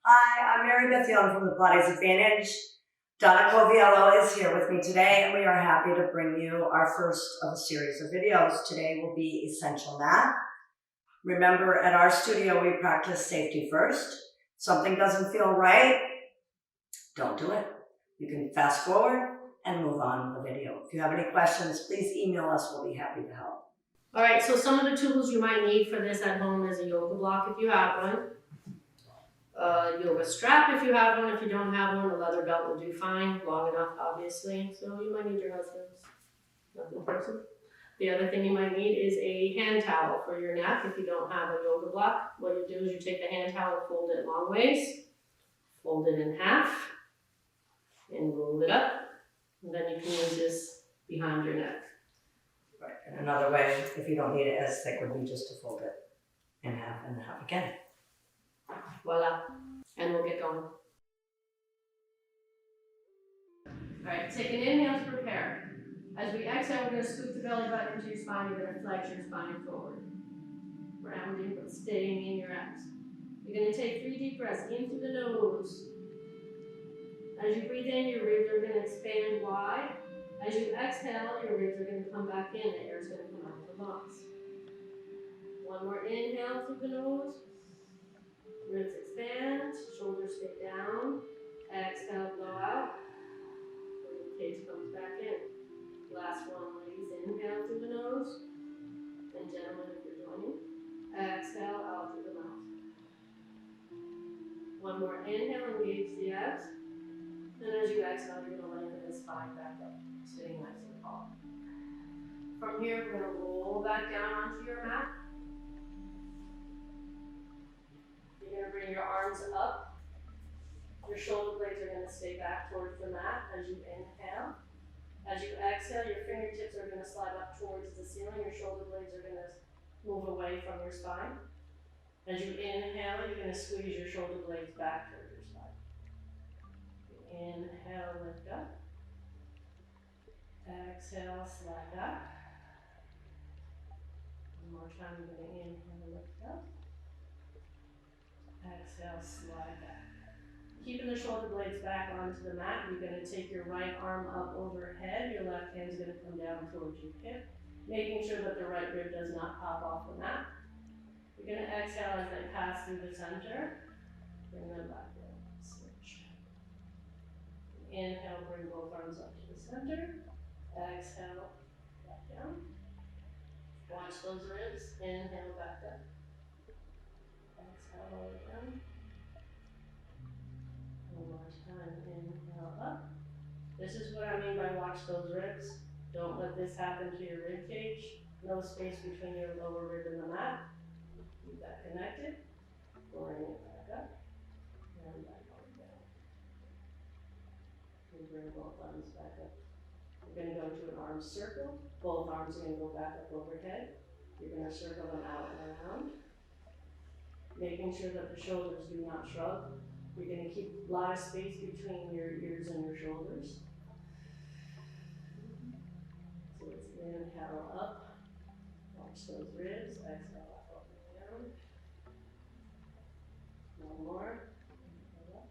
Hi, I'm Mary Beth Young from the Pilates Advantage. Donna Coviello is here with me today, and we are happy to bring you our first of a series of videos. Today will be Essential Mat. Remember, at our studio, we practice safety first. If something doesn't feel right, don't do it. You can fast forward and move on with the video. If you have any questions, please email us. We'll be happy to help. All right, so some of the tools you might need for this at home is a yoga block if you have one, a yoga strap if you have one. If you don't have one, a leather belt will do fine, long enough obviously. So you might need your husband's, nothing personal. The other thing you might need is a hand towel for your neck if you don't have a yoga block. What you do is you take the hand towel and fold it long ways, fold it in half, and roll it up. And then you can use this behind your neck. Right. And another way, if you don't need it as thick, would be just to fold it in half and half again. Voila, and we'll get going. All right, take an inhale to prepare. As we exhale, we're going to scoop the belly button into your spine. You're going to flex your spine forward, rounding but staying in your abs. You're going to take 3 deep breaths in through the nose. As you breathe in, your ribs are going to expand wide. As you exhale, your ribs are going to come back in. The air is going to come out of the lungs. One more inhale through the nose. Ribs expand, shoulders stay down. Exhale, blow out. Cage comes back in. Last one, ladies. Inhale through the nose. And gentlemen, if you're joining, exhale out through the mouth. One more inhale, engage the abs. And as you exhale, you're going to lengthen the spine back up, sitting nice and tall. From here, we're going to roll back down onto your mat. You're going to bring your arms up. Your shoulder blades are going to stay back towards the mat as you inhale. As you exhale, your fingertips are going to slide up towards the ceiling. Your shoulder blades are going to move away from your spine. As you inhale, you're going to squeeze your shoulder blades back towards your spine. Inhale, lift up. Exhale, slide back. One more time, you're going to inhale, lift up. Exhale, slide back. Keeping the shoulder blades back onto the mat, you're going to take your right arm up overhead. Your left hand is going to come down towards your hip, making sure that the right rib does not pop off the mat. You're going to exhale as they pass through the center. Bring them back down. Switch. Inhale, bring both arms up to the center. Exhale, back down. Watch those ribs. Inhale, back up. Exhale, lower down. One more time, inhale up. This is what I mean by watch those ribs. Don't let this happen to your rib cage. No space between your lower rib and the mat. Keep that connected. Bring it back up. And back on down. And bring both arms back up. We're going to go to an arm circle. Both arms are going to go back up overhead. You're going to circle them out and around. Making sure that the shoulders do not shrug. You're going to keep a lot of space between your ears and your shoulders. So let's inhale up. Watch those ribs. Exhale up and down. One more. Inhale up.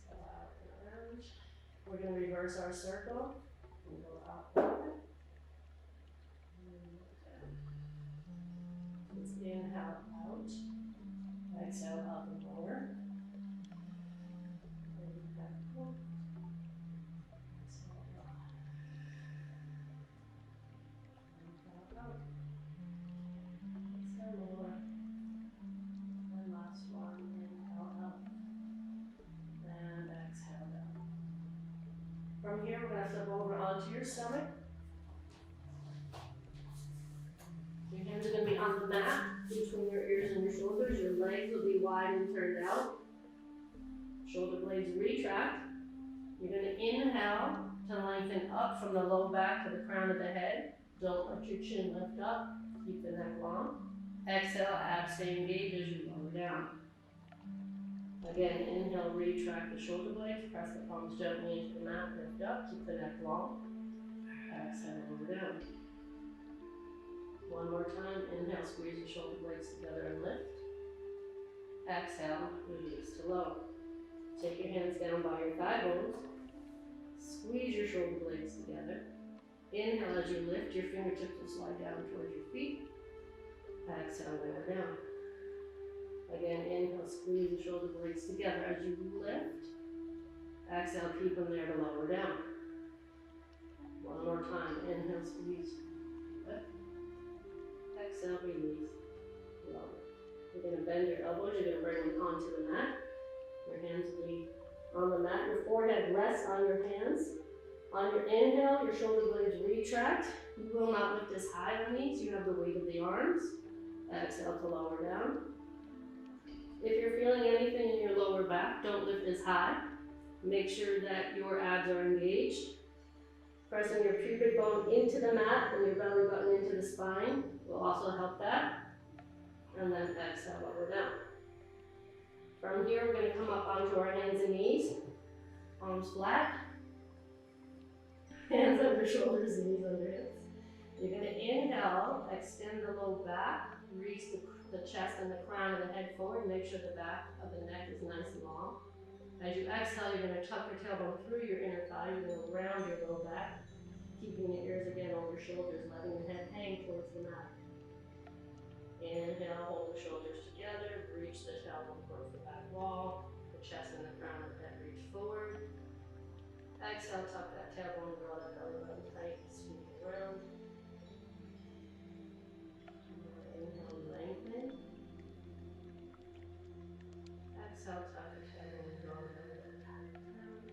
Exhale out and around. We're going to reverse our circle and go out and over. Let's inhale out. Exhale up and lower. Inhale up. Exhale up. Inhale out. Exhale lower. And last one. Inhale up. And exhale down. From here, we're going to flip over onto your stomach. Your hands are going to be on the mat between your ears and your shoulders. Your legs will be wide and turned out. Shoulder blades retract. You're going to inhale to lengthen up from the low back to the crown of the head. Don't let your chin lift up. Keep the neck long. Exhale, abs stay engaged as you lower down. Again, inhale, retract the shoulder blades. Press the palms gently into the mat. Lift up. Keep the neck long. Exhale, lower down. One more time. Inhale, squeeze the shoulder blades together and lift. Exhale, release to lower. Take your hands down by your thigh bones. Squeeze your shoulder blades together. Inhale as you lift, your fingertips will slide down towards your feet. Exhale, lower down. Again, inhale, squeeze the shoulder blades together as you lift. Exhale, keep them there to lower down. One more time, inhale, squeeze, lift. Exhale, release, lower. You're going to bend your elbows, you're going to bring them onto the mat. Your hands will be on the mat, your forehead rests on your hands. On your inhale, your shoulder blades retract. You will not lift as high on these, you have the weight of the arms. Exhale to lower down. If you're feeling anything in your lower back, don't lift as high. Make sure that your abs are engaged. Pressing your pubic bone into the mat and your belly button into the spine will also help that. And then exhale, lower down. From here, we're going to come up onto our hands and knees. Arms flat. Hands under shoulders, knees under hips. You're going to inhale, extend the low back, reach the chest and the crown of the head forward. Make sure the back of the neck is nice and long. As you exhale, you're going to tuck your tailbone through your inner thigh. You're going to round your low back, keeping your ears again over shoulders, letting the head hang towards the mat. Inhale, hold the shoulders together, reach the tailbone towards the back wall, the chest and the crown of the head reach forward. Exhale, tuck that tailbone, draw that belly button tight, scoop it around. Inhale, lengthen. Exhale, tuck the tailbone, draw the belly button tight down.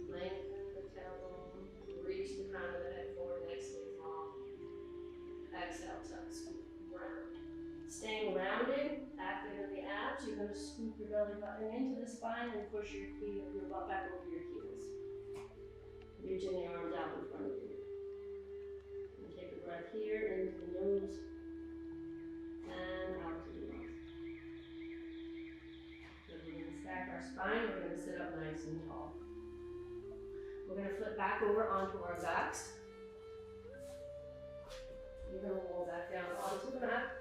Lengthen the tailbone, reach the crown of the head forward, neck stays long. Exhale, tuck, scoop, round. Staying rounded, active in the abs, you're going to scoop your belly button into the spine and push your butt back over your heels. Reaching the arms out in front of you. And take a breath here, into the nose, and out to the mouth. Then we're going to stack our spine, we're going to sit up nice and tall. We're going to flip back over onto our backs. You're going to roll back down onto the mat.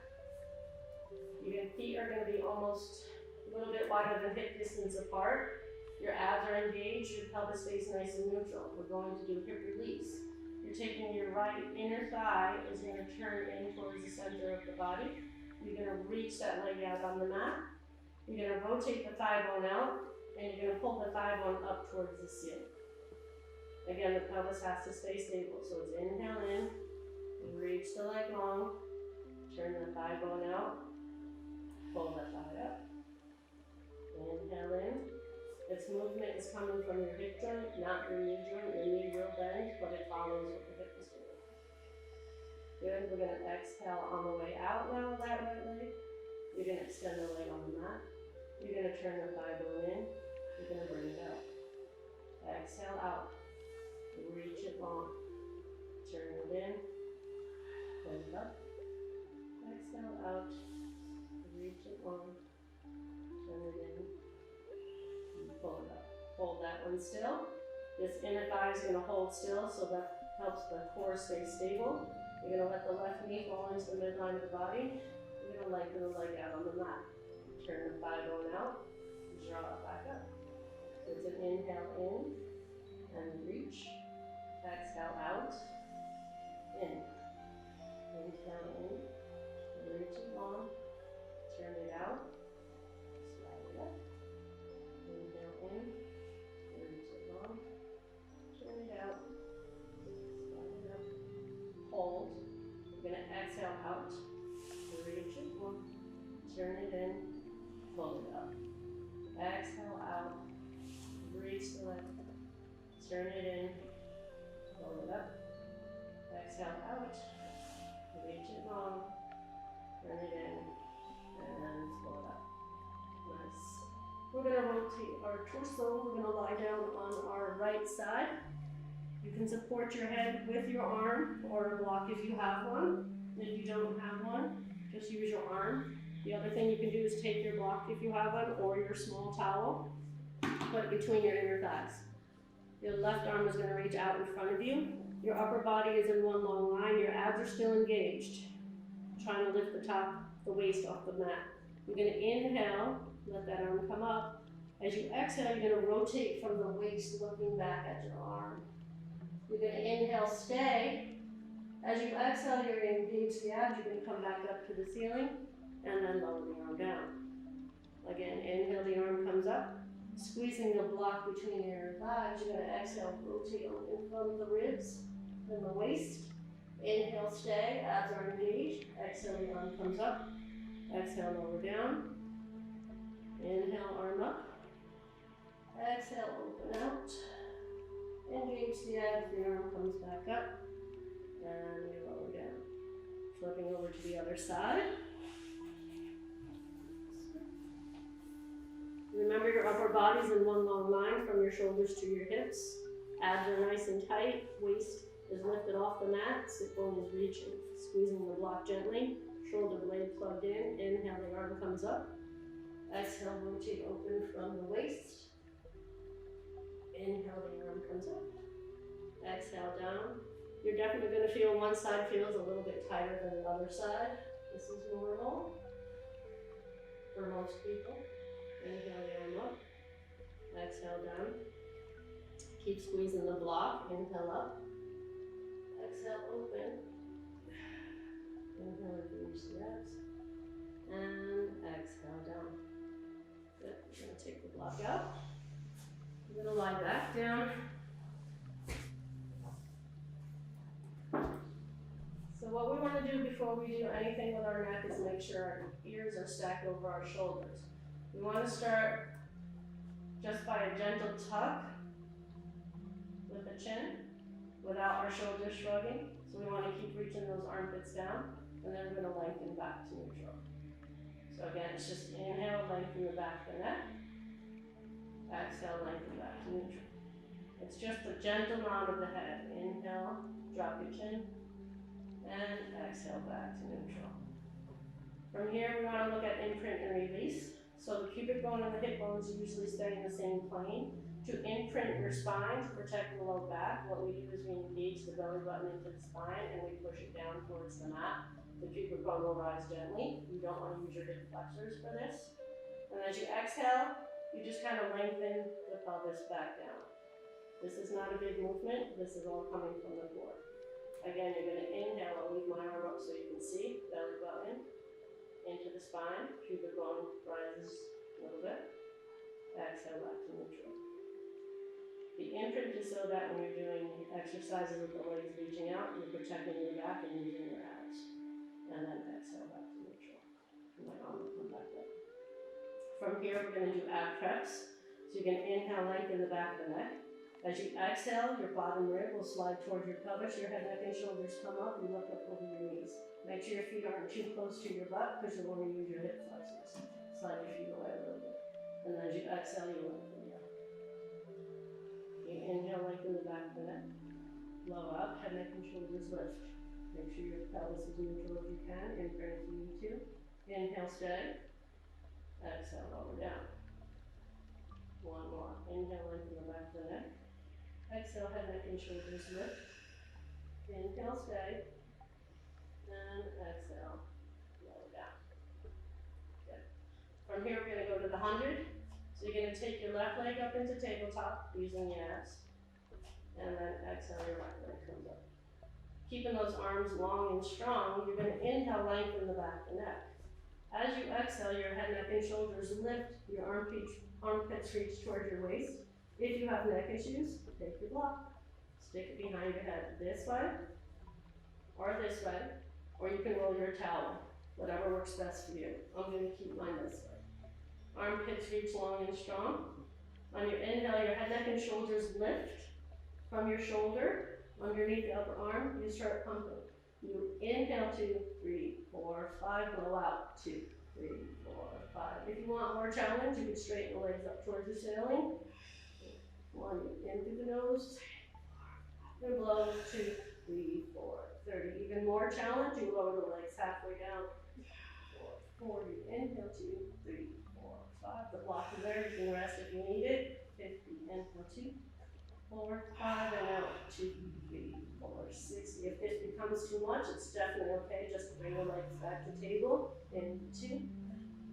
Your feet are going to be almost a little bit wider than hip distance apart. Your abs are engaged, your pelvis stays nice and neutral. We're going to do hip release. You're taking your right inner thigh is going to turn in towards the center of the body. You're going to reach that leg out on the mat. You're going to rotate the thigh bone out, and you're going to pull the thigh bone up towards the ceiling. Again, the pelvis has to stay stable, so it's inhale in, reach the leg long, turn the thigh bone out, pull the thigh up, inhale in. This movement is coming from your hip joint, not your knee joint. Your knee will bend, but it follows what the hip is doing. Good, we're going to exhale on the way out now of that right leg. You're going to extend the leg on the mat. You're going to turn the thigh bone in. You're going to bring it out. Exhale out. Reach it long. Turn it in. Pull it up. Exhale out. Reach it long. Turn it in. And pull it up. Hold that one still. This inner thigh is going to hold still, so that helps the core stay stable. You're going to let the left knee fall into the midline of the body. You're going to lengthen the leg out on the mat. Turn the thigh bone out. Draw it back up. So it's an inhale in and reach. Exhale out. In. Inhale in. Reach it long. Turn it out. Slide it up. Inhale in. Reach it long. Turn it out. Slide it up. Hold. We're going to exhale out. Reach it long. Turn it in. Pull it up. Exhale out. Reach the leg. Turn it in. Pull it up. Exhale out. Reach it long. Turn it in. And pull it up. Nice. We're going to rotate our torso. We're going to lie down on our right side. You can support your head with your arm or a block if you have one. If you don't have one, just use your arm. The other thing you can do is take your block if you have one or your small towel, put it between your inner thighs. Your left arm is going to reach out in front of you. Your upper body is in one long line. Your abs are still engaged. trying to lift the waist off the mat. You're gonna inhale, let that arm come up. As you exhale, you're gonna rotate from the waist, looking back at your arm. You're gonna inhale, stay. As you exhale, you're gonna engage the abs, you're gonna come back up to the ceiling, and then lower the arm down. Again, inhale, the arm comes up, squeezing the block between your thighs. You're gonna exhale, rotate open from the ribs and the waist. Inhale, stay, abs are engaged. Exhale, the arm comes up. Exhale, lower down. Inhale, arm up. Exhale, open out. Engage the abs, the arm comes back up. And you lower down. Flipping over to the other side. Remember, your upper body's in one long line from your shoulders to your hips. Abs are nice and tight. Waist is lifted off the mat. Sit bone is reaching. Squeezing the block gently. Shoulder blade plugged in. Inhale, the arm comes up. Exhale, rotate open from the waist. Inhale, the arm comes up. Exhale, down. You're definitely going to feel one side feels a little bit tighter than the other side. This is normal for most people. Inhale, the arm up. Exhale, down. Keep squeezing the block. Inhale up. Exhale, open. Inhale, engage the abs. And exhale, down. Good. We're going to take the block out. We're going to lie back down. So what we want to do before we do anything with our neck is make sure our ears are stacked over our shoulders. We want to start just by a gentle tuck with the chin without our shoulders shrugging. So we want to keep reaching those armpits down, and then we're going to lengthen back to neutral. So again, it's just inhale, lengthen the back of the neck. Exhale, lengthen back to neutral. It's just a gentle nod of the head. Inhale, drop your chin, and exhale back to neutral. From here, we want to look at imprint and release. So the pubic bone and the hip bones usually stay in the same plane. To imprint your spine, to protect the low back, what we do is we engage the belly button into the spine and we push it down towards the mat. The pubic bone will rise gently. You don't want to use your hip flexors for this. And as you exhale, you just kind of lengthen the pelvis back down. This is not a big movement. This is all coming from the core. Again, you're going to inhale. I'll leave my arm up so you can see. Belly button into the spine. Pubic bone rises a little bit. Exhale back to neutral. The imprint is so that when you're doing exercises with the legs reaching out, you're protecting your back and using your abs. And then exhale back to neutral. And my arm will come back up. From here, we're going to do ab preps. So you're going to inhale, lengthen the back of the neck. As you exhale, your bottom rib will slide towards your pelvis. Your head, neck, and shoulders come up. You look up over your knees. Make sure your feet aren't too close to your butt because you'll want to use your hip flexors. Slide your feet away a little bit. And then as you exhale, you lengthen the up. You inhale, lengthen the back of the neck. Blow up, head, neck, and shoulders lift. Make sure your pelvis is neutral if you can. Imprint if you need to. Inhale, stay. Exhale, lower down. One more. Inhale, lengthen the back of the neck. Exhale, head, neck, and shoulders lift. Inhale, stay. And exhale, lower down. Good. From here, we're going to go to the 100. So you're going to take your left leg up into tabletop using your abs. And then exhale, your right leg comes up. Keeping those arms long and strong, you're going to inhale, lengthen the back of the neck. As you exhale, your head, neck, and shoulders lift. Your armpits reach towards your waist. If you have neck issues, take your block. Stick it behind your head this way, or you can roll your towel. Whatever works best for you. I'm going to keep mine this way. Armpits reach long and strong. On your inhale, your head, neck, and shoulders lift. From your shoulder, underneath the upper arm, you start pumping. You inhale 2, 3, 4, 5, blow out 2, 3, 4, 5. If you want more challenge, you can straighten the legs up towards the ceiling. 1, in through the nose, and blow 2, 3, 4, 30. Even more challenge, you lower the legs halfway down. 4, 40. Inhale 2, 3, 4, 5. The block is there. You can rest if you need it. 50. Inhale 2, 4, 5, and out 2, 3, 4, 60. If this becomes too much, it's definitely okay just to bring the legs back at the table. In 2,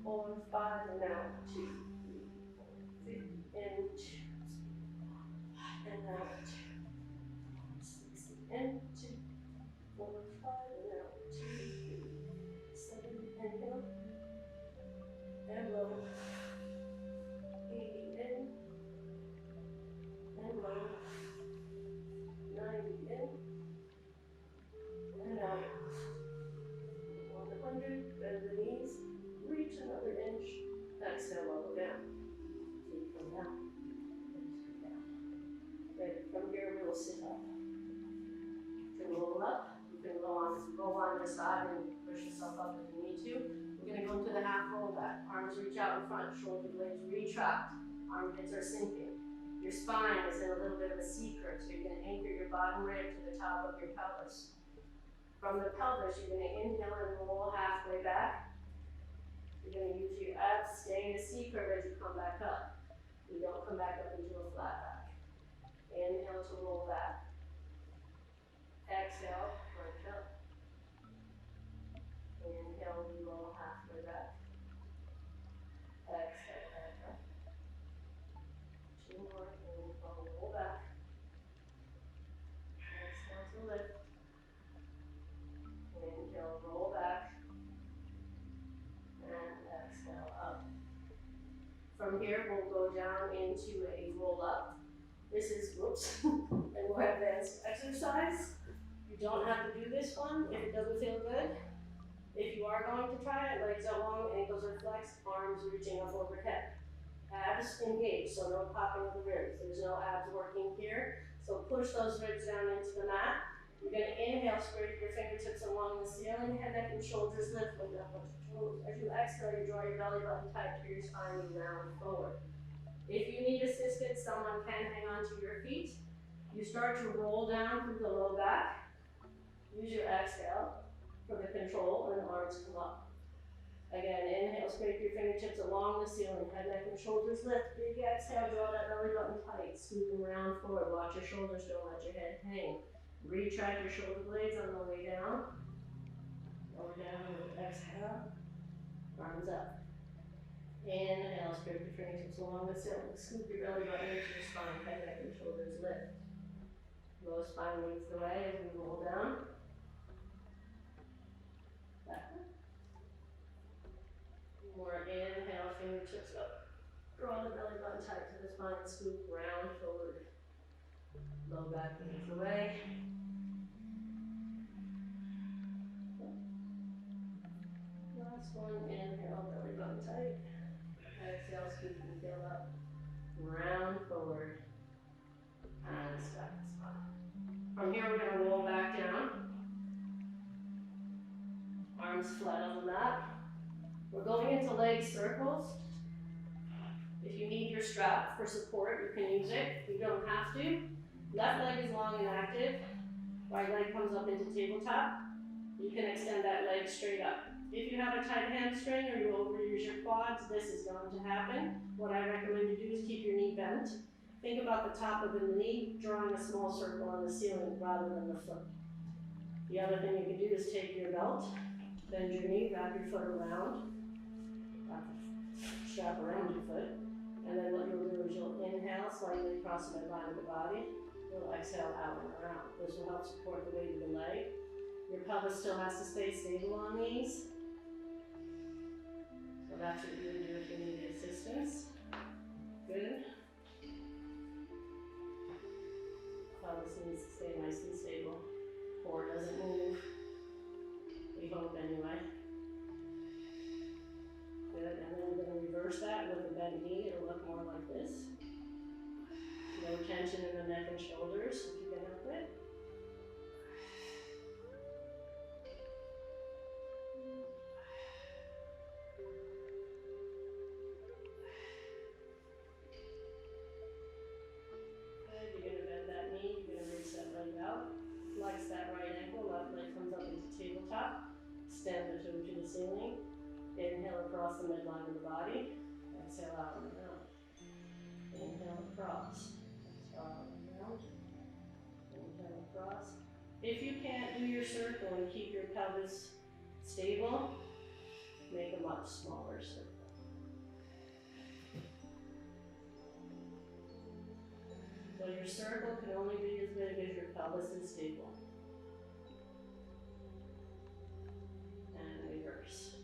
4, 5, and out. 2, 3, 4, 5, in 2, and out. 60, in 2, 4, 5, and out. 2, 3, 7, inhale, and low. 80 in, and low. 90 in, and out. 100, bend the knees, reach another inch. Exhale, level down. Feet come down. Great. From here, we will sit up. You can roll up. You can roll on your side and push yourself up if you need to. We're going to go into the half roll back. Arms reach out in front, shoulder blades retract. Armpits are sinking. Your spine is in a little bit of a secret, so you're going to anchor your bottom rib to the top of your pelvis. From the pelvis, you're going to inhale and roll halfway back. You're going to use your abs, stay in the secret as you come back up. You don't come back up into a flat back. Inhale to roll back. Exhale, bridge up. Inhale, we roll halfway back. Exhale, back up. 2 more, inhale, roll back. Exhale to lift. Inhale, roll back. And exhale up. From here, we'll go down into a roll up. This is, whoops, a more advanced exercise. You don't have to do this one if it doesn't feel good. If you are going to try it, legs out long, ankles are flexed, arms reaching up overhead. Abs engaged, so no popping of the ribs. There's no abs working here. So push those ribs down into the mat. You're going to inhale, scrape your fingertips along the ceiling, head, neck, and shoulders lift with the toes. As you exhale, you draw your belly button tight to your spine and round forward. If you need assistance, someone can hang on to your feet. You start to roll down through the low back. Use your exhale for the control, and the arms come up. Again, inhale, scrape your fingertips along the ceiling, head, neck, and shoulders lift. Big exhale, draw that belly button tight, scooping around forward. Watch your shoulders, don't let your head hang. Retract your shoulder blades on the way down. Lower down with exhale, arms up. Inhale, scrape your fingertips along the ceiling. Scoop your belly button into your spine, head, neck, and shoulders lift. Low spine leads the way as we roll down. Back up. More inhale, fingertips up. Draw the belly button tight to the spine, scoop round forward. Low back leads the way. Last one, inhale, belly button tight. Exhale, scoop and fill up. Round forward. And stack the spine. From here, we're going to roll back down. Arms flat on the mat. We're going into leg circles. If you need your strap for support, you can use it. You don't have to. Left leg is long and active. Right leg comes up into tabletop. You can extend that leg straight up. If you have a tight hamstring or you overuse your quads, this is going to happen. What I recommend you do is keep your knee bent. Think about the top of the knee, drawing a small circle on the ceiling rather than the foot. The other thing you can do is take your belt, bend your knee, wrap your foot around, strap around your foot, and then what you'll do is you'll inhale slightly across the midline of the body. You'll exhale out and around. This will help support the weight of the leg. Your pelvis still has to stay stable on these. So that's what you would do if you need assistance. Good. Pelvis needs to stay nice and stable. Core doesn't move. We hope anyway. Good, and then we're going to reverse that with a bent knee. It'll look more like this. No tension in the neck and shoulders if you can help it. Good, you're going to bend that knee, you're going to reach that leg out. Flex that right ankle, left leg comes up into tabletop. Extend the toe to the ceiling. Inhale across the midline of the body. Exhale out and down. Inhale across. Exhale out and down. Inhale across. If you can't do your circle and keep your pelvis stable, make a much smaller circle. So your circle can only be as big as your pelvis is stable. And reverse.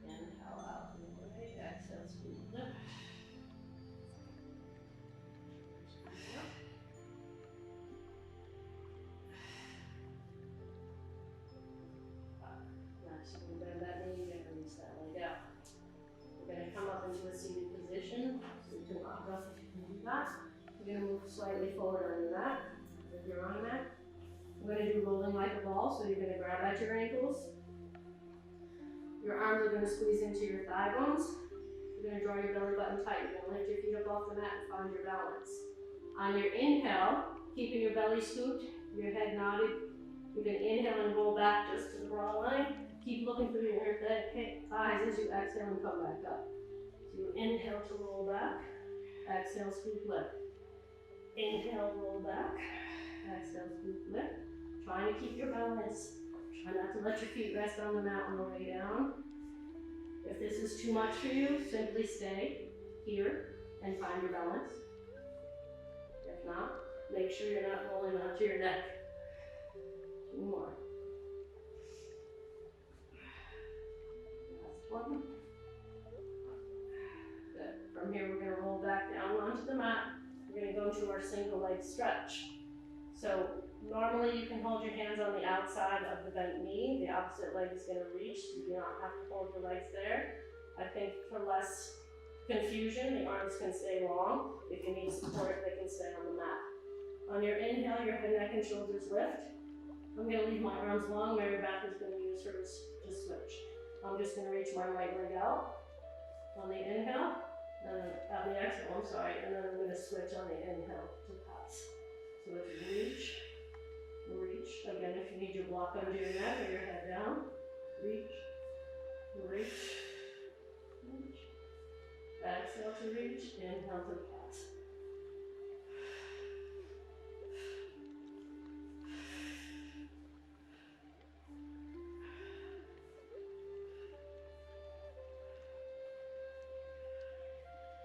Inhale out and away, exhale, scoop, lift. Nice, you're gonna bend that knee, you're gonna reach that leg out. We're gonna come up into a seated position, so you can rock up if you can do that. We're gonna move slightly forward on your mat, if you're on a mat. We're gonna do rolling like a ball, so you're gonna grab at your ankles. Your arms are gonna squeeze into your thigh bones. You're gonna draw your belly button tight. You're gonna lift your feet up off the mat and find your balance. On your inhale, keeping your belly scooped, your head nodded, you're gonna inhale and roll back just to the broad line. Keep looking through your thighs as you exhale and come back up. So you inhale to roll back, exhale, scoop, lift. Inhale, roll back, exhale, scoop, lift. Trying to keep your balance. Try not to let your feet rest on the mat on the way down. If this is too much for you, simply stay here and find your balance. If not, make sure you're not rolling onto your neck. 2 more. Last one. Good. From here, we're going to roll back down onto the mat. We're going to go to our single leg stretch. So normally you can hold your hands on the outside of the bent knee. The opposite leg is going to reach. You do not have to hold your legs there. I think for less confusion, the arms can stay long. If you need support, they can stay on the mat. On your inhale, your head, neck, and shoulders lift. I'm going to leave my arms long. Mary Beth is going to use hers to switch. I'm just going to reach my right leg out on the inhale, and then on the exhale, and then I'm going to switch on the inhale to pass. So it's reach, reach. Again, if you need your block under your neck or your head down, reach, reach, reach. Exhale to reach, inhale to pass.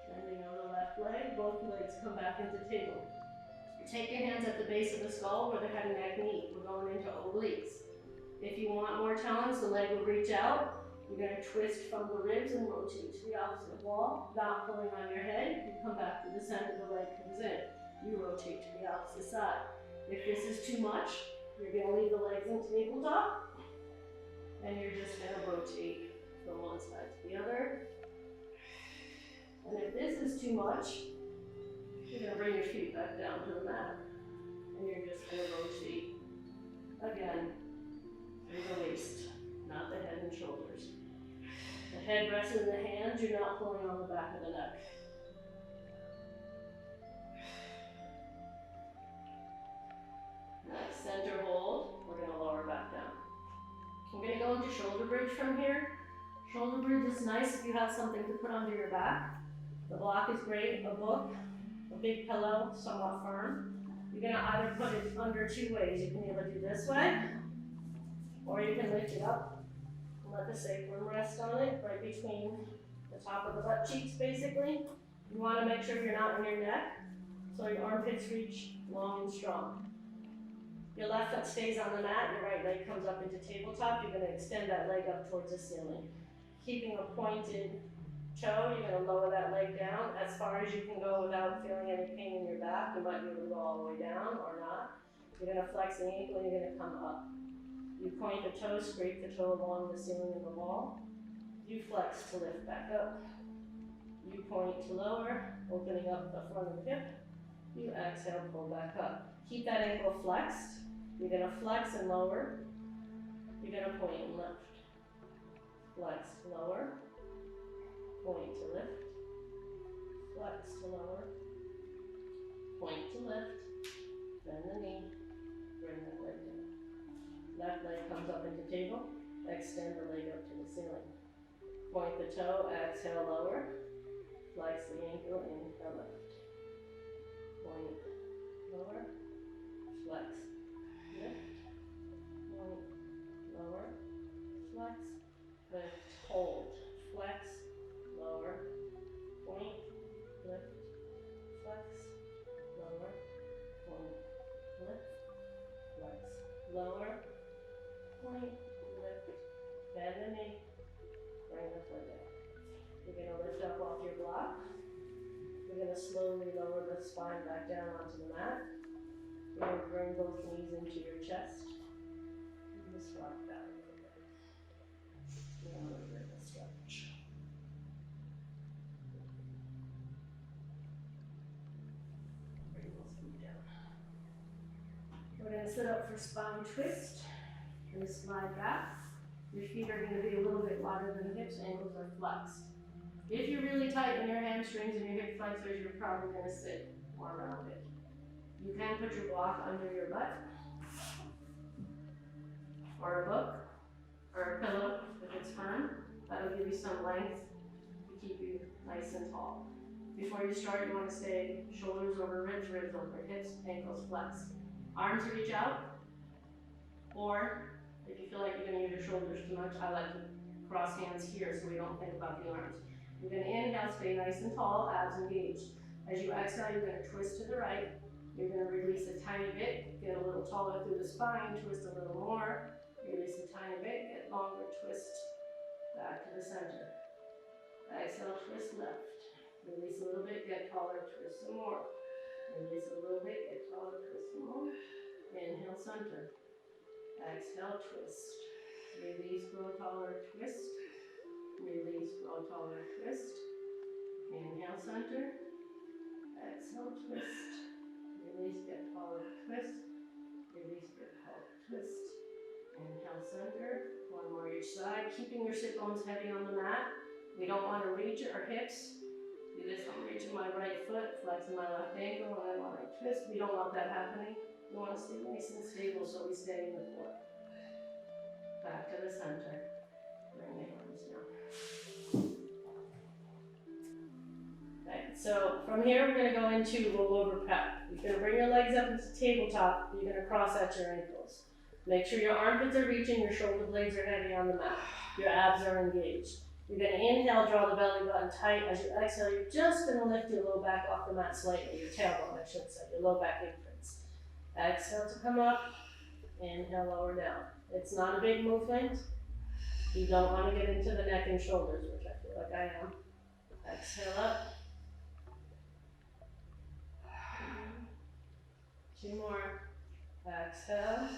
Bending on the left leg, both legs come back into table. Take your hands at the base of the skull where the head and neck meet. We're going into obliques. If you want more challenge, the leg will reach out. You're going to twist from the ribs and rotate to the opposite wall, not pulling on your head. You come back to the center, the leg comes in. You rotate to the opposite side. If this is too much, you're going to leave the legs in tabletop, and you're just going to rotate from one side to the other. And if this is too much, you're going to bring your feet back down to the mat, and you're just going to rotate again through the waist, not the head and shoulders. The head rests in the hands, you're not pulling on the back of the neck. Next, center hold, we're going to lower back down. I'm going to go into shoulder bridge from here. Shoulder bridge is nice if you have something to put under your back. The block is great, a book, a big pillow, somewhat firm. You're going to either put it under 2 ways. You can either do this way, or you can lift it up and let the sacrum rest on it, right between the top of the butt cheeks, basically. You want to make sure you're not in your neck, so your armpits reach long and strong. Your left foot stays on the mat, your right leg comes up into tabletop. You're going to extend that leg up towards the ceiling. Keeping a pointed toe, you're going to lower that leg down as far as you can go without feeling any pain in your back. You might be able to go all the way down or not. You're going to flex the ankle and you're going to come up. You point the toe, scrape the toe along the ceiling of the wall. You flex to lift back up. You point to lower, opening up the front of the hip. You exhale, pull back up. Keep that ankle flexed. You're going to flex and lower. You're going to point and lift. Flex, lower. Point to lift. Flex to lower. Point to lift. Bend the knee. Bring that leg down. Left leg comes up into table. Extend the leg up to the ceiling. Point the toe, exhale, lower. Flex the ankle, inhale, lift. Point, lower. Flex, lift. Point, lower. point, lift, bend the knee, bring the foot down. You're gonna lift up off your block. You're gonna slowly lower the spine back down onto the mat. You're gonna bring both knees into your chest. And just rock back a little bit. You're gonna look at the stretch. Bring both feet down. We're gonna sit up for spine twist. And slide back. Your feet are gonna be a little bit wider than the hips, ankles are flexed. If you're really tight in your hamstrings and your hip flexors, you're probably gonna sit more rounded. You can put your block under your butt, or a book, or a pillow if it's firm. That'll give you some length to keep you nice and tall. Before you start, you wanna stay shoulders over ribs, ribs over hips, ankles flexed. Arms reach out, or if you feel like you're gonna use your shoulders too much, I like to cross hands here so we don't think about the arms. You're gonna inhale, stay nice and tall, abs engaged. As you exhale, you're gonna twist to the right. You're gonna release a tiny bit, get a little taller through the spine, twist a little more, release a tiny bit, get longer, twist back to the center. Exhale, twist left. Release a little bit, get taller, twist some more. Release a little bit, get taller, twist some more. Inhale, center. Exhale, twist. Release, grow taller, twist. Release, grow taller, twist. Inhale, center. Exhale, twist. Release, get taller, twist. Release, get taller, twist. Inhale, center. One more each side. Keeping your sit bones heavy on the mat. We don't want to reach our hips. See this, I'm reaching my right foot, flexing my left ankle, and then when I twist, we don't want that happening. We want to stay nice and stable so we stay in the core. Back to the center. Bring the arms down. Okay, so from here we're going to go into rollover pep. You're going to bring your legs up into tabletop. You're going to cross at your ankles. Make sure your armpits are reaching, your shoulder blades are heavy on the mat. Your abs are engaged. You're going to inhale, draw the belly button tight. As you exhale, you're just going to lift your low back off the mat slightly. Your tailbone, I should say, your low back increase. Exhale to come up. Inhale, lower down. It's not a big movement. You don't want to get into the neck and shoulders, which I feel like I am. Exhale up. 2 more. Exhale.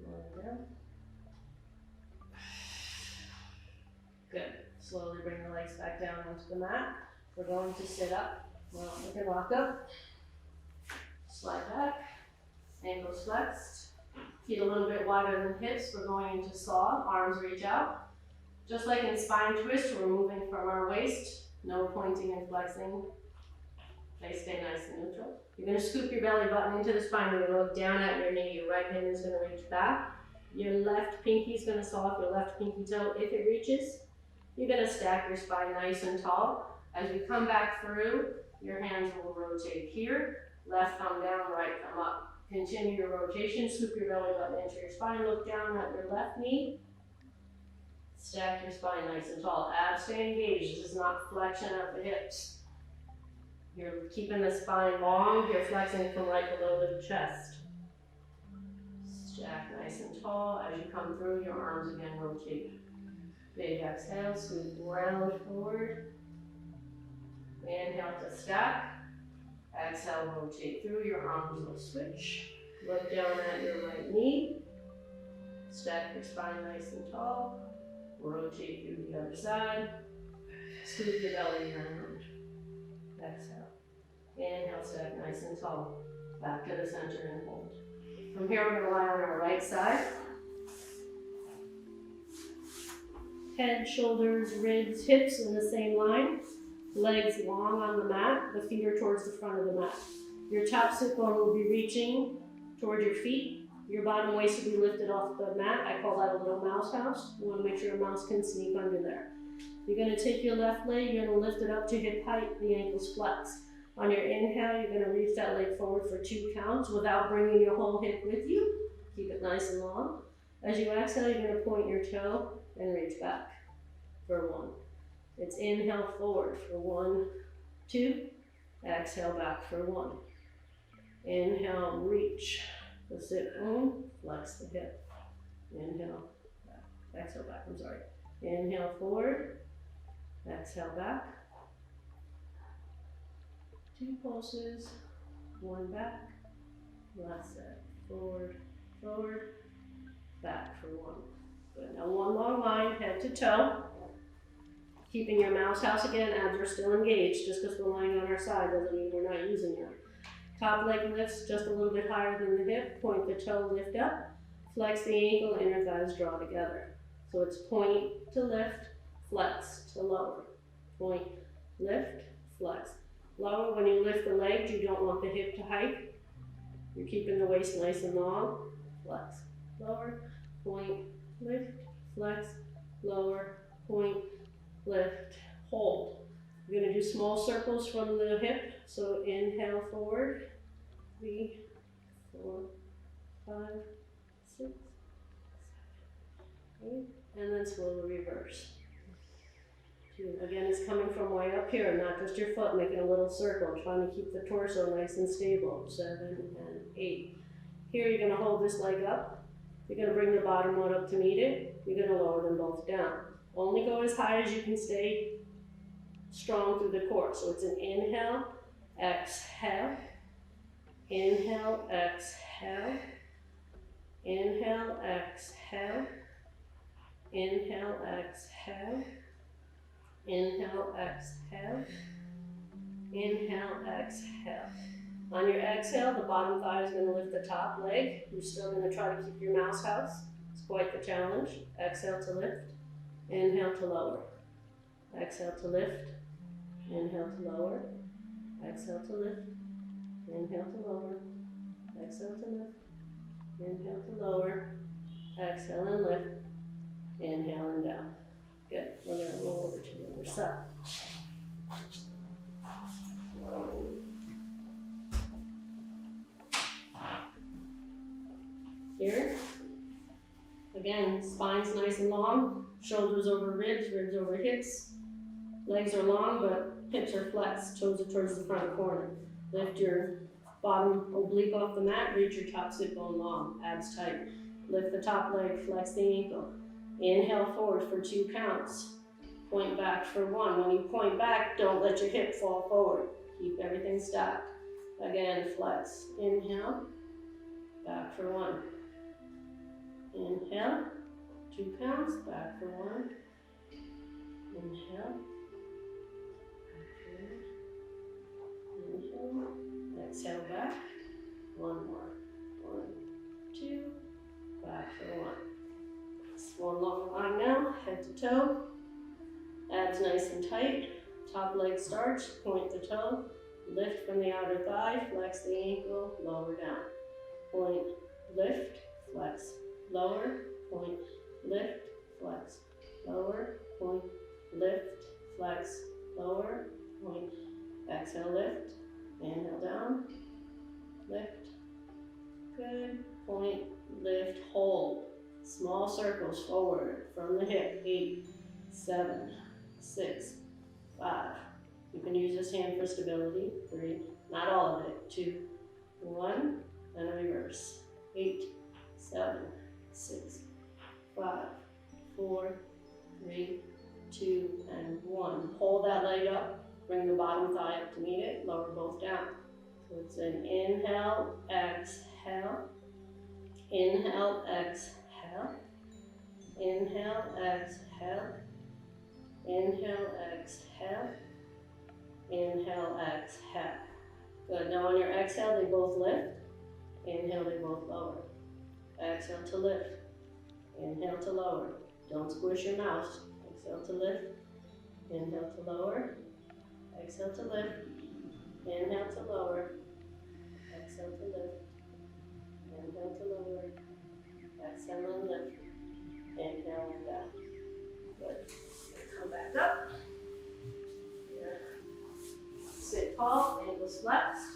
Lower down. Good. Slowly bring the legs back down onto the mat. We're going to sit up. Well, we can walk up. Slide back. Ankles flexed. Feet a little bit wider than hips. We're going into saw. Arms reach out. Just like in spine twist, we're moving from our waist. No pointing and flexing. They stay nice and neutral. You're going to scoop your belly button into the spine. You're going to look down at your knee. Your right hand is going to reach back. Your left pinky is going to saw off your left pinky toe if it reaches. You're going to stack your spine nice and tall. As you come back through, your hands will rotate here. Left thumb down, right thumb up. Continue your rotation. Scoop your belly button into your spine. Look down at your left knee. Stack your spine nice and tall. Abs stay engaged. This is not flexion at the hips. You're keeping the spine long. You're flexing from right below the chest. Stack nice and tall. As you come through, your arms again rotate. Big exhale, scoop round forward. Inhale to stack. Exhale, rotate through. Your arms will switch. Look down at your right knee. Stack your spine nice and tall. Rotate through the other side. Scoop your belly around. Exhale. Inhale, stack nice and tall. Back to the center and hold. From here, we're going to lie on our right side. Head, shoulders, ribs, hips in the same line. Legs long on the mat. The feet are towards the front of the mat. Your top sit bone will be reaching toward your feet. Your bottom waist will be lifted off the mat. I call that a little mouse house. You want to make sure a mouse can sneak under there. You're going to take your left leg. You're going to lift it up to hip height. The ankles flex. On your inhale, you're going to reach that leg forward for 2 counts without bringing your whole hip with you. Keep it nice and long. As you exhale, you're going to point your toe and reach back for 1. It's inhale forward for 1, 2. Exhale back for 1. Inhale, reach the sit bone, flex the hip. Inhale, back. Exhale back, I'm sorry. Inhale forward, exhale back. 2 pulses, 1 back, last set, forward, forward, back for 1. Good, now 1 long line, head to toe. Keeping your mouse house again, abs are still engaged. Just because we're lying on our side doesn't mean we're not using them. Top leg lifts just a little bit higher than the hip, point the toe, lift up, flex the ankle, inner thighs draw together. So it's point to lift, flex to lower. Point, lift, flex. Lower. When you lift the legs, you don't want the hip to hike. You're keeping the waist nice and long. Flex, lower, point, lift, flex, lower, point, lift, hold. We're going to do small circles from the hip. So inhale forward, 3, 4, 5, 6, 7, 8, and then slowly reverse. 2. Again, it's coming from way up here, not just your foot, making a little circle, trying to keep the torso nice and stable. 7 and 8. Here you're going to hold this leg up. You're going to bring the bottom one up to meet it. You're going to lower them both down. Only go as high as you can stay strong through the core. So it's an inhale, exhale, inhale, exhale, inhale, exhale, inhale, exhale, inhale, exhale, inhale, exhale. On your exhale, the bottom thigh is going to lift the top leg. You're still going to try to keep your mouse house. It's quite the challenge. Exhale to lift, inhale to lower, exhale to lift, inhale to lower, exhale to lift, inhale to lower, exhale to lift, inhale to lower, exhale and lift, inhale and down. Good. We're going to roll over to the other side. Here. Again, spine's nice and long, shoulders over ribs, ribs over hips. Legs are long, but hips are flexed, toes are towards the front corner. Lift your bottom oblique off the mat, reach your top sit bone long, abs tight. Lift the top leg, flex the ankle. Inhale forward for 2 counts. Point back for 1. When you point back, don't let your hip fall forward. Keep everything stacked. Again, flex. Inhale, back for 1. Inhale, 2 counts, back for 1. Inhale, inhale, exhale back. 1 more. 1, 2, back for 1. Just 1 long line now, head to toe. Abs nice and tight. Top leg starch, point the toe. Lift from the outer thigh, flex the ankle, lower down. Point, lift, flex. Lower, point, lift, flex. Lower, point, lift, flex. Lower, point. Exhale, lift. Inhale down. Lift. Good. Point, lift, hold. Small circles forward from the hip. 8, 7, 6, 5. You can use this hand for stability. 3, not all of it. 2, 1, and reverse. 8, 7, 6, 5, 4, 3, 2, and 1. Hold that leg up. Bring the bottom thigh up to meet it. Lower both down. So it's an inhale, exhale. Inhale, exhale. Inhale, exhale. Inhale, exhale. Inhale, exhale. Good. Now on your exhale, they both lift. Inhale, they both lower. Exhale to lift. Inhale to lower. Don't squish your mouse. Exhale to lift. Inhale to lower. Exhale to lift. Inhale to lower. Exhale to lift. Inhale to lower. Exhale and lift. Inhale and down. Good. Come back up. Here. Sit tall, ankles flexed.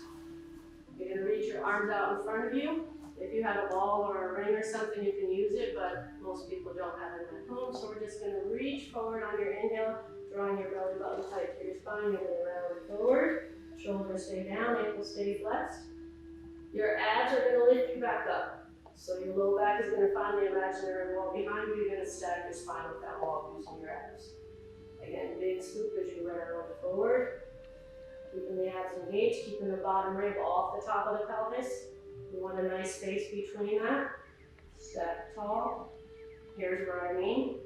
You're going to reach your arms out in front of you. If you have a ball or a ring or something, you can use it, but most people don't have it at home. So we're just going to reach forward on your inhale, drawing your belly button tight to your spine. You're going to round forward. Shoulders stay down, ankles stay flexed. Your abs are going to lift you back up. So your low back is going to find the imaginary wall behind you. You're going to stack your spine with that wall using your abs. Again, big scoop as you roll forward. Keeping the abs engaged, keeping the bottom rib off the top of the pelvis. You want a nice space between that. Stack tall. Here's what I mean.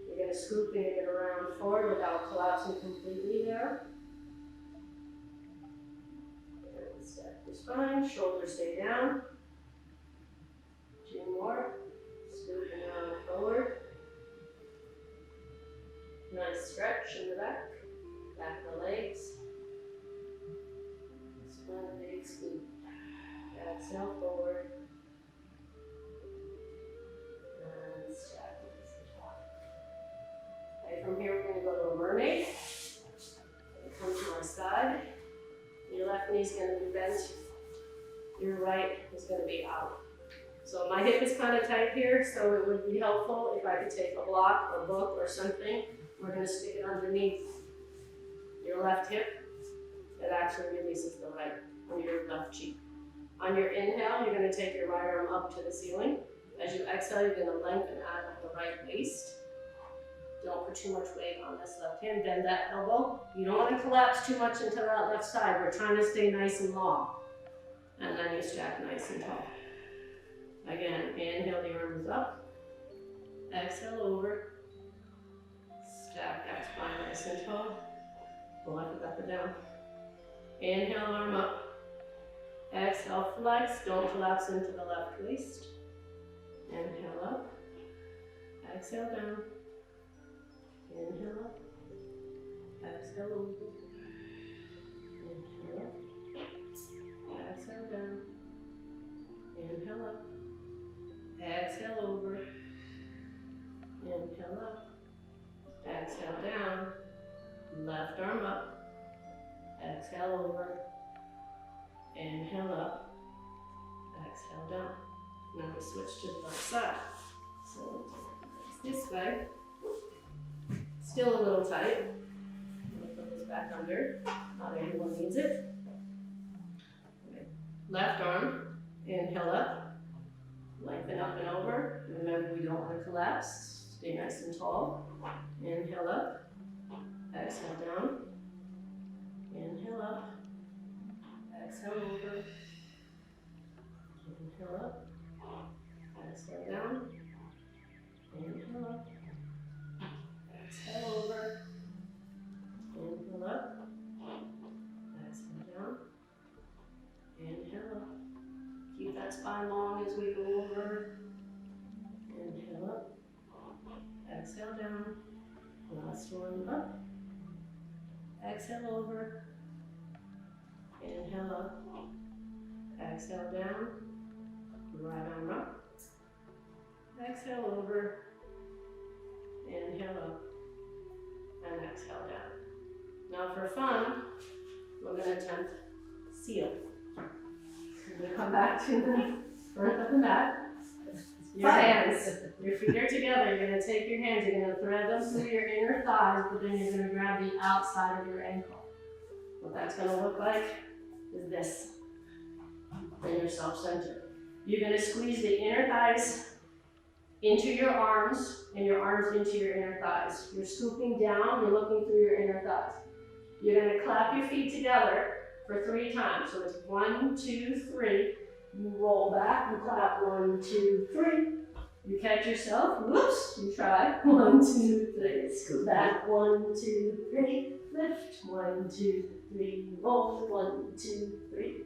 You're going to scoop and you're going to round forward without collapsing completely there. And stack your spine, shoulders stay down. 2 more. Scoop and round forward. Nice stretch in the back. Back of the legs. One big scoop. Exhale forward. And stack it. Okay, from here we're going to go to a mermaid. Come to my side. Your left knee is going to be bent. Your right is going to be out. So my hip is kind of tight here, so it would be helpful if I could take a block or book or something. We're going to stick it underneath your left hip. It actually releases the right on your left cheek. On your inhale, you're going to take your right arm up to the ceiling. As you exhale, you're going to lengthen out of the right waist. Don't put too much weight on this left hand. Bend that elbow. You don't want to collapse too much into that left side. We're trying to stay nice and long. And then you stack nice and tall. Again, inhale the arms up. Exhale over. Stack that spine nice and tall. Pull up and up and down. Inhale, arm up. Exhale, flex. Don't collapse into the left waist. Inhale up. Exhale down. Inhale up. Exhale over. Inhale up. Exhale down. Inhale up. Exhale over. Inhale up. Exhale down. Left arm up. Exhale over. Inhale up. Exhale down. Now we switch to the left side. So this way. Still a little tight. I'm going to put this back under. Not everyone needs it. Okay. Left arm. Inhale up. Lengthen up and over. Remember, we don't want to collapse. Stay nice and tall. Inhale up. Exhale down. Inhale up. Exhale over. Inhale up. Exhale down. Inhale up. Exhale over. Inhale up. Exhale down. Inhale up. Keep that spine long as we go over. Inhale up. Exhale down. Last one up. Exhale over. Inhale up. Exhale down. Right arm up. Exhale over. Inhale up. And exhale down. Now for fun, we're going to attempt seal. We're going to come back to the front of the mat. Your hands, your feet are together. You're going to take your hands, you're going to thread them through your inner thighs, but then you're going to grab the outside of your ankle. What that's going to look like is this. And you're self-centered. You're going to squeeze the inner thighs into your arms, and your arms into your inner thighs. You're scooping down, you're looking through your inner thighs. You're going to clap your feet together for 3 times. So it's 1, 2, 3. You roll back, you clap 1, 2, 3. You catch yourself, whoops, you try. 1, 2, 3. Scoop back, 1, 2, 3. Lift, 1, 2, 3. Roll, 1, 2, 3.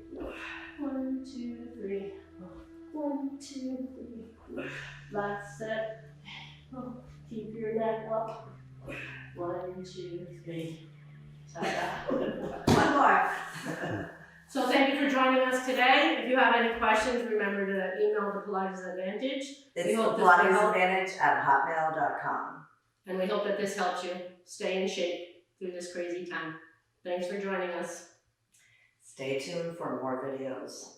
1, 2, 3. 1, 2, 3. Last set. Keep your neck up. 1, 2, 3. Ta-da. One more. So thank you for joining us today. If you have any questions, remember to email the Pilates Advantage. It's pilatesadvantage@hotmail.com. And we hope that this helps you stay in shape through this crazy time. Thanks for joining us. Stay tuned for more videos.